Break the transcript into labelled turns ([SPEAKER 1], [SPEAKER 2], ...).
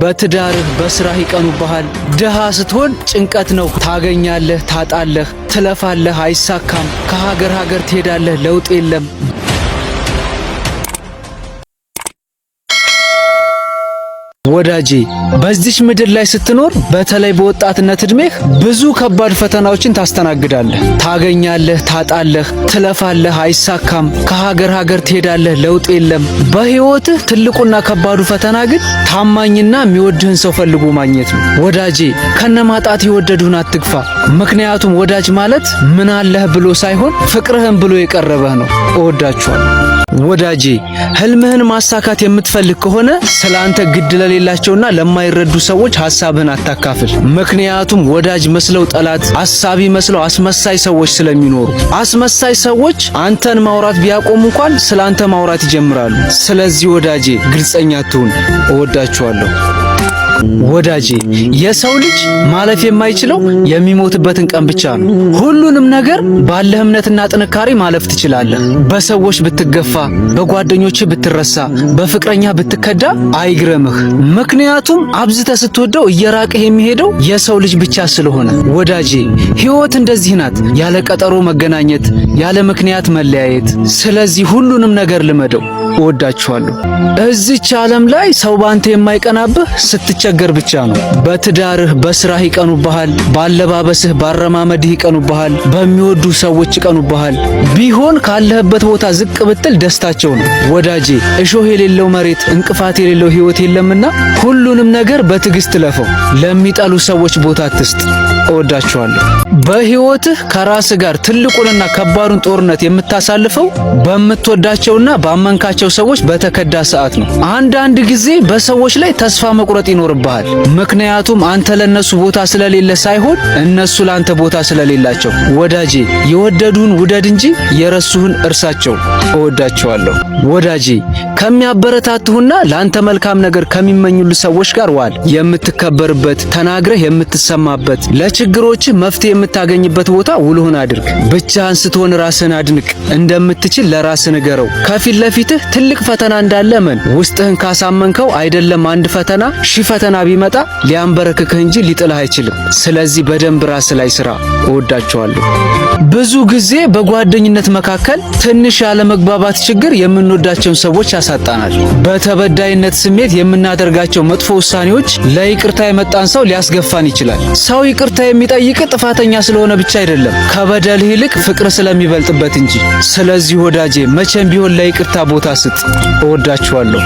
[SPEAKER 1] በትዳርህ በስራህ ይቀኑብሃል። ድሃ ስትሆን ጭንቀት ነው። ታገኛለህ፣ ታጣለህ፣ ትለፋለህ፣ አይሳካም። ከሀገር ሀገር ትሄዳለህ፣ ለውጥ የለም። ወዳጄ በዚች ምድር ላይ ስትኖር በተለይ በወጣትነት እድሜህ ብዙ ከባድ ፈተናዎችን ታስተናግዳለህ። ታገኛለህ፣ ታጣለህ፣ ትለፋለህ፣ አይሳካም። ከሀገር ሀገር ትሄዳለህ፣ ለውጥ የለም። በህይወትህ ትልቁና ከባዱ ፈተና ግን ታማኝና የሚወድህን ሰው ፈልጎ ማግኘት ነው። ወዳጄ ከነማጣት የወደዱህን አትግፋ። ምክንያቱም ወዳጅ ማለት ምን አለህ ብሎ ሳይሆን ፍቅርህን ብሎ የቀረበህ ነው። እወዳችኋለሁ። ወዳጄ ህልምህን ማሳካት የምትፈልግ ከሆነ ስላንተ ግድ ለሌላቸውና ለማይረዱ ሰዎች ሐሳብህን አታካፍል። ምክንያቱም ወዳጅ መስለው ጠላት፣ አሳቢ መስለው አስመሳይ ሰዎች ስለሚኖሩ፣ አስመሳይ ሰዎች አንተን ማውራት ቢያቆሙ እንኳን ስላንተ ማውራት ይጀምራሉ። ስለዚህ ወዳጄ ግልጸኛ አትሁን። እወዳችኋለሁ። ወዳጄ የሰው ልጅ ማለፍ የማይችለው የሚሞትበትን ቀን ብቻ ነው። ሁሉንም ነገር ባለህ እምነትና ጥንካሬ ማለፍ ትችላለህ። በሰዎች ብትገፋ፣ በጓደኞችህ ብትረሳ፣ በፍቅረኛ ብትከዳ አይግረምህ። ምክንያቱም አብዝተህ ስትወደው እየራቀህ የሚሄደው የሰው ልጅ ብቻ ስለሆነ። ወዳጄ ህይወት እንደዚህ ናት፣ ያለ ቀጠሮ መገናኘት፣ ያለ ምክንያት መለያየት። ስለዚህ ሁሉንም ነገር ልመደው። እወዳችኋለሁ። እዚች ዓለም ላይ ሰው ባንተ የማይቀናብህ ስትቸገር ብቻ ነው። በትዳርህ በስራህ ይቀኑብሃል፣ ባለባበስህ ባረማመድህ ይቀኑብሃል፣ በሚወዱ ሰዎች ይቀኑብሃል። ቢሆን ካለህበት ቦታ ዝቅ ብትል ደስታቸው ነው። ወዳጄ እሾህ የሌለው መሬት እንቅፋት የሌለው ህይወት የለምና ሁሉንም ነገር በትዕግስት ለፈው። ለሚጠሉ ሰዎች ቦታ አትስጥ። እወዳችኋለሁ። በህይወትህ ከራስህ ጋር ትልቁንና ከባዱን ጦርነት የምታሳልፈው በምትወዳቸውና ባመንካቸው ሰዎች በተከዳ ሰዓት ነው። አንዳንድ ጊዜ በሰዎች ላይ ተስፋ መቁረጥ ይኖርብሃል። ምክንያቱም አንተ ለነሱ ቦታ ስለሌለ ሳይሆን እነሱ ላንተ ቦታ ስለሌላቸው። ወዳጄ የወደዱን ውደድ እንጂ የረሱህን እርሳቸው። እወዳቸዋለሁ። ወዳጄ ከሚያበረታቱህና ላንተ መልካም ነገር ከሚመኙልህ ሰዎች ጋር ዋል። የምትከበርበት፣ ተናግረህ የምትሰማበት፣ ለችግሮችህ መፍትሄ የምታገኝበት ቦታ ውልህን አድርግ። ብቻህን ስትሆን ራስህን አድንቅ። እንደምትችል ለራስህ ንገረው። ከፊት ለፊትህ ትልቅ ፈተና እንዳለ እመን። ውስጥህን ካሳመንከው አይደለም አንድ ፈተና 1000 ፈተና ቢመጣ ሊያንበረክክህ እንጂ ሊጥልህ አይችልም። ስለዚህ በደንብ ራስህ ላይ ስራ። እወዳቸዋለሁ። ብዙ ጊዜ በጓደኝነት መካከል ትንሽ ያለመግባባት ችግር የምንወዳቸውን ሰዎች ያሳጣናል። በተበዳይነት ስሜት የምናደርጋቸው መጥፎ ውሳኔዎች ለይቅርታ የመጣን ሰው ሊያስገፋን ይችላል። ሰው ይቅርታ የሚጠይቅ ጥፋተኛ ስለሆነ ብቻ አይደለም፣ ከበደልህ ይልቅ ፍቅር ስለሚበልጥበት እንጂ። ስለዚህ ወዳጄ መቼም ቢሆን ለይቅርታ ቦታ ስጥ። እወዳችኋለሁ።